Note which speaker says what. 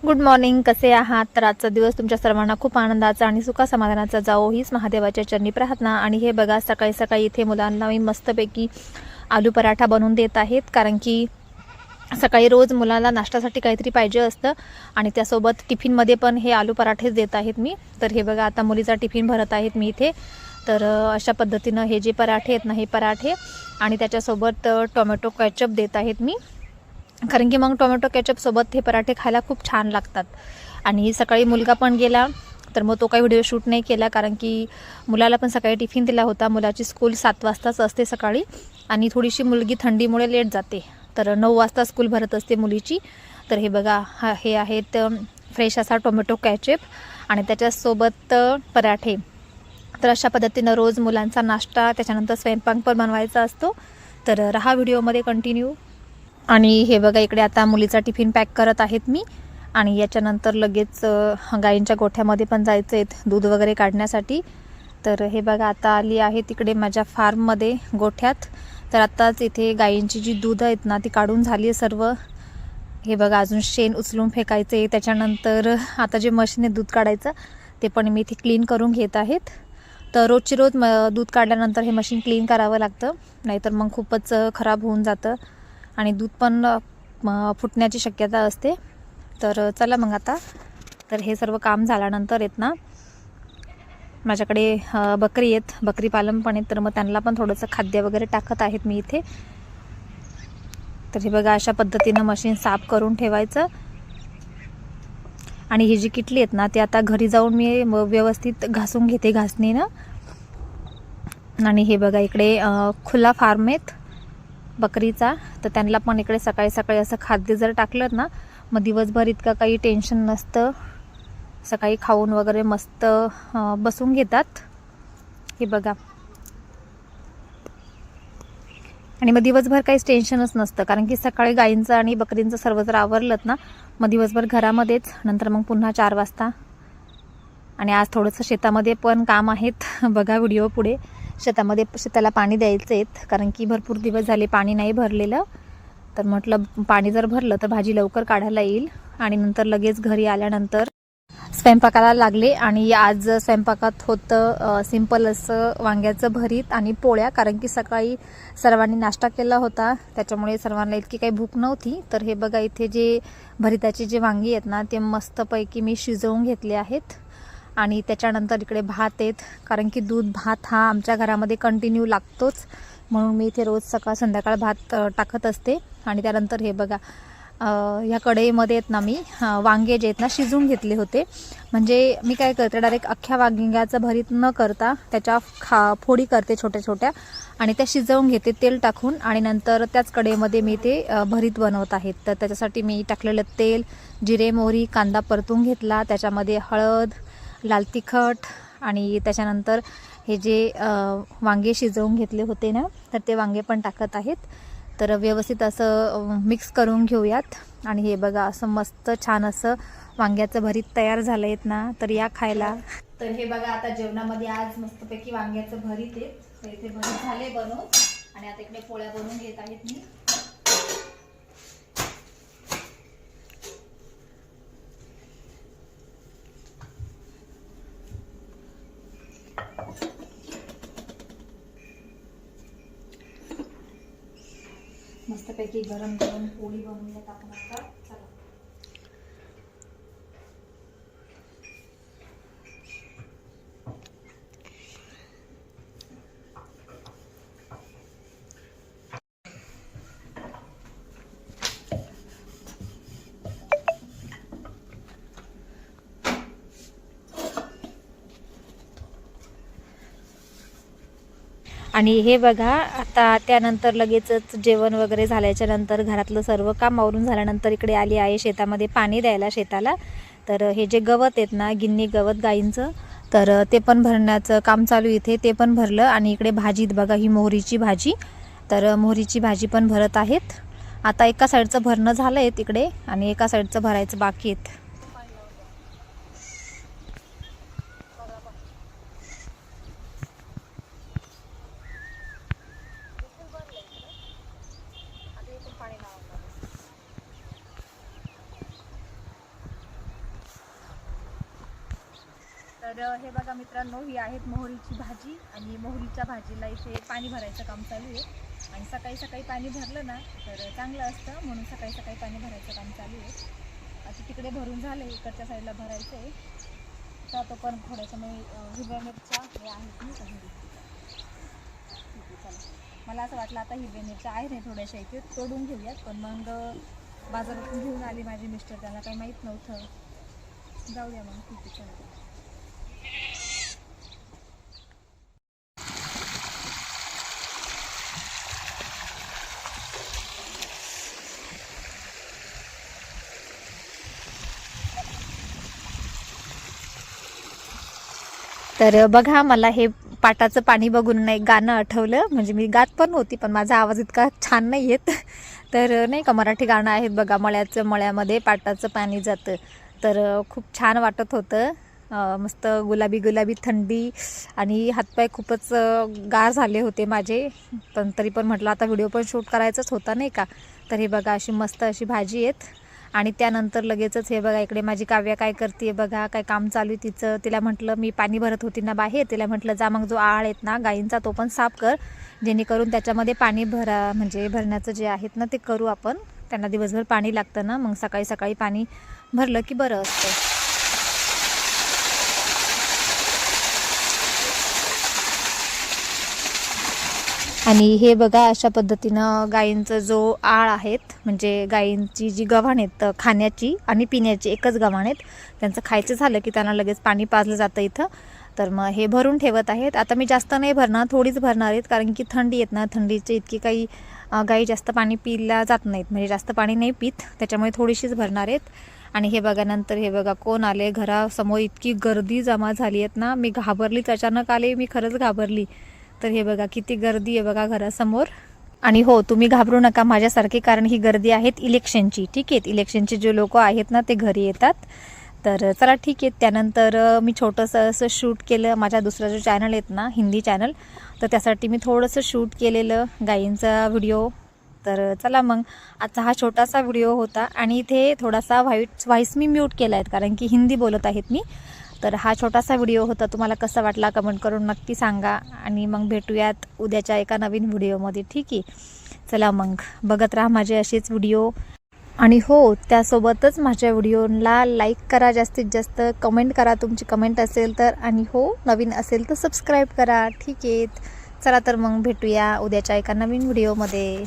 Speaker 1: Good morning. कसे आहात? तर आजचा दिवस तुमच्या सर्वांना खूप आनंदाचा आणि सुखा समाधानाचा जावो हीच महादेवाच्या चरणी प्रार्थना. आणि हे बघा, सकाळी सकाळी इथे मुलांना मी मस्तपैकी आलू पराठा बनवून देत आहेत, कारण की सकाळी रोज मुलाला नाश्त्यासाठी काहीतरी पाहिजे असतं आणि त्यासोबत टिफिनमध्ये पण हे आलू पराठेच देत आहेत मी. तर हे बघा, आता मुलीचा टिफिन भरत आहेत मी इथे. तर अशा पद्धतीनं हे जे पराठे आहेत ना, हे पराठे आणि त्याच्यासोबत टोमॅटो केचप देत आहेत मी, कारण की मग टोमॅटो केचपसोबत हे पराठे खायला खूप छान लागतात. आणि सकाळी मुलगा पण गेला, तर मग तो काही व्हिडिओ शूट नाही केला, कारण की मुलाला पण सकाळी टिफिन दिला होता. मुलाची स्कूल 7 वाजताच असते सकाळी, आणि थोडीशी मुलगी थंडीमुळे लेट जाते, तर 9 वाजता स्कूल भरत असते मुलीची. तर हे बघा, हे आहेत फ्रेश असा टोमॅटो केचप आणि त्याच्यासोबत पराठे. तर अशा पद्धतीनं रोज मुलांचा नाश्ता, त्याच्यानंतर स्वयंपाक पण बनवायचा असतो. तर राहा व्हिडिओमध्ये कंटिन्यू. आणि हे बघा, इकडे आता मुलीचा टिफिन पॅक करत आहेत मी, आणि याच्यानंतर लगेच गाईंच्या गोठ्यामध्ये पण जायचं आहे दूध वगैरे काढण्यासाठी. तर हे बघा, आता आली आहे तिकडे माझ्या फार्ममध्ये गोठ्यात. तर आत्ताच इथे गाईंची जी दूध आहेत ना, ती काढून झाली आहे सर्व. हे बघा, अजून शेण उचलून फेकायचं आहे. त्याच्यानंतर आता जे मशीन आहे दूध काढायचं, ते पण मी इथे क्लीन करून घेत आहेत. तर रोजची रोज दूध काढल्यानंतर हे मशीन क्लीन करावं लागतं, नाहीतर मग खूपच खराब होऊन जातं आणि दूध पण फुटण्याची शक्यता असते. तर चला मग आता, तर हे सर्व काम झाल्यानंतर येत ना, माझ्याकडे बकरी आहेत, बकरी पालन पण आहेत. तर मग त्यांना पण थोडंसं खाद्य वगैरे टाकत आहेत मी इथे. तर हे बघा, अशा पद्धतीनं मशीन साफ करून ठेवायचं. आणि ही जी किटली आहेत ना, ती आता घरी जाऊन मी व्यवस्थित घासून घेते घासणीनं. आणि हे बघा, इकडे खुला फार्म आहेत बकरीचा, तर त्यांना पण इकडे सकाळी सकाळी असं खाद्य जर टाकलं ना, मग दिवसभर इतकं काही टेन्शन नसतं. सकाळी खाऊन वगैरे मस्त बसून घेतात. हे बघा, आणि मग दिवसभर काहीच टेन्शनच नसतं, कारण की सकाळी गाईंचं आणि बकरींचं सर्व जर आवरलं ना, मग दिवसभर घरामध्येच, नंतर मग पुन्हा 4 वाजता. आणि आज थोडंसं शेतामध्ये पण काम आहेत बघा व्हिडिओ पुढे. शेताला पाणी द्यायचं आहे, कारण की भरपूर दिवस झाले पाणी नाही भरलेलं. तर म्हटलं, पाणी जर भरलं तर भाजी लवकर काढायला येईल. आणि नंतर लगेच घरी आल्यानंतर स्वयंपाकाला लागले. आणि आज स्वयंपाकात होतं सिंपल असं वांग्याचं भरीत आणि पोळ्या, कारण की सकाळी सर्वांनी नाश्ता केला होता, त्याच्यामुळे सर्वांना इतकी काही भूक नव्हती. तर हे बघा, इथे जे भरीताचे जे वांगी आहेत ना, ते मस्तपैकी मी शिजवून घेतले आहेत. आणि त्याच्यानंतर इकडे भात आहेत, कारण की दूध भात हा आमच्या घरामध्ये कंटिन्यू लागतोच, म्हणून मी इथे रोज सकाळ संध्याकाळ भात टाकत असते. आणि त्यानंतर हे बघा, ह्या कढईमध्ये आहेत ना, मी वांगे जे आहेत ना शिजवून घेतले होते. म्हणजे मी काय करते, डायरेक्ट अख्ख्या वांग्याचं भरीत न करता त्याच्या फोडी करते छोट्या छोट्या, आणि त्या शिजवून घेते तेल टाकून, आणि नंतर त्याच कढईमध्ये मी ते भरीत बनवत आहेत. तर त्याच्यासाठी मी टाकलेलं तेल, जिरे मोहरी कांदा परतून घेतला, त्याच्यामध्ये हळद, लाल तिखट, आणि त्याच्यानंतर हे जे वांगे शिजवून घेतले होते ना, तर ते वांगे पण टाकत आहेत. तर व्यवस्थित असं मिक्स करून घेऊयात. आणि हे बघा, असं मस्त छान असं वांग्याचं भरीत तयार झालं आहेत ना, तर या खायला. तर हे बघा, आता जेवणामध्ये आज मस्तपैकी वांग्याचं भरीत आहे. तर इथे भरीत झाले बनवून, आणि आता इकडे पोळ्या बनवून घेत आहेत मी. मस्तपैकी गरम गरम पोळी बनवूयात आपण आता. चला. आणि हे बघा, आता त्यानंतर लगेचच जेवण वगैरे झाल्याच्या नंतर घरातलं सर्व काम आवरून झाल्यानंतर इकडे आली आहे शेतामध्ये पाणी द्यायला शेताला. तर हे जे गवत आहेत ना, गिन्नी गवत गाईंचं, तर ते पण भरण्याचं काम चालू इथे, ते पण भरलं. आणि इकडे भाजीत बघा, ही मोहरीची भाजी, तर मोहरीची भाजी पण भरत आहेत. आता एका साईडचं भरणं झालं आहे तिकडे, आणि एका साईडचं भरायचं बाकी आहेत. तर हे बघा मित्रांनो, ही आहेत मोहरीची भाजी आणि मोहरीच्या भाजीला इथे पाणी भरायचं काम चालू आहे. आणि सकाळी सकाळी पाणी भरलं ना तर चांगलं असतं, म्हणून सकाळी सकाळी पाणी भरायचं काम चालू आहे. आता तिकडे भरून झालं, इकडच्या साईडला भरायचं आहे. तर तो पण थोड्याशा हिरव्या मिरच्या हे आहेत नाही का घरी. मला असं वाटलं आता हिरव्या मिरच्या आहे नाही थोड्याशा इथे तोडून घेऊयात, पण मग बाजारातून घेऊन आली माझी मिस्टर, त्यांना काही माहीत नव्हतं. जाऊया मग, ठीक आहे चालतं. तर बघा, मला हे पाटाचं पाणी बघून एक गाणं आठवलं. म्हणजे मी गात पण होती, पण माझा आवाज इतका छान नाही येत. तर नाही का मराठी गाणं आहेत बघा, मळ्यामध्ये पाटाचं पाणी जातं. तर खूप छान वाटत होतं. मस्त गुलाबी गुलाबी थंडी आणि हातपाय खूपच गार झाले होते माझे. पण तरी पण म्हटलं आता व्हिडिओ पण शूट करायचाच होता नाही का. तर हे बघा अशी मस्त अशी भाजी आहेत. आणि त्यानंतर लगेचच हे बघा इकडे माझी काव्या काय करते बघा, काय काम चालू आहे तिचं. तिला म्हटलं, मी पाणी भरत होती ना बाहेर, तिला म्हटलं जा मग जो आळ आहेत ना गाईंचा तो पण साफ कर, जेणेकरून त्याच्यामध्ये पाणी म्हणजे भरण्याचं जे आहेत ना ते करू आपण. त्यांना दिवसभर पाणी लागतं ना, मग सकाळी सकाळी पाणी भरलं की बरं असतं. आणि हे बघा अशा पद्धतीनं गायींचा जो आळ आहेत, म्हणजे गायींची जी गव्हाण आहेत खाण्याची आणि पिण्याची एकच गव्हाण आहेत, त्यांचं खायचं झालं की त्यांना लगेच पाणी पाजलं जातं इथं. तर मग हे भरून ठेवत आहेत. आता मी जास्त नाही भरणार, थोडीच भरणार आहेत, कारण की थंडी येत ना, थंडीचे इतकी काही गायी जास्त पाणी पिला जात नाहीत, म्हणजे जास्त पाणी नाही पित, त्याच्यामुळे थोडीशीच भरणार आहेत. आणि हे बघा नंतर हे बघा कोण आले घरासमोर, इतकी गर्दी जमा झाली आहेत ना, मी घाबरलीच, अचानक आले, मी खरंच घाबरली. तर हे बघा किती गर्दी आहे बघा घरासमोर. आणि हो, तुम्ही घाबरू नका माझ्यासारखे, कारण ही गर्दी आहेत इलेक्शनची. ठीक आहे, इलेक्शनचे जे लोक आहेत ना ते घरी येतात. तर चला ठीक आहे. त्यानंतर मी छोटंसं असं शूट केलं, माझा दुसरा जो चॅनल आहेत ना हिंदी चॅनल, तर त्यासाठी मी थोडंसं शूट केलेलं गायींचा व्हिडिओ. तर चला मग, आजचा हा छोटासा व्हिडिओ होता. आणि इथे थोडासा व्हॉइस मी म्यूट केला आहे, कारण की हिंदी बोलत आहेत मी. तर हा छोटासा व्हिडिओ होता, तुम्हाला कसा वाटला कमेंट करून नक्की सांगा. आणि मग भेटूयात उद्याच्या एका नवीन व्हिडिओमध्ये. ठीक आहे, चला मग बघत राहा माझे असेच व्हिडिओ. आणि हो, त्यासोबतच माझ्या व्हिडिओला लाईक करा, जास्तीत जास्त कमेंट करा, तुमची कमेंट असेल तर. आणि हो, नवीन असेल तर सबस्क्राईब करा. ठीक आहे, चला तर मग भेटूया उद्याच्या एका नवीन व्हिडिओमध्ये.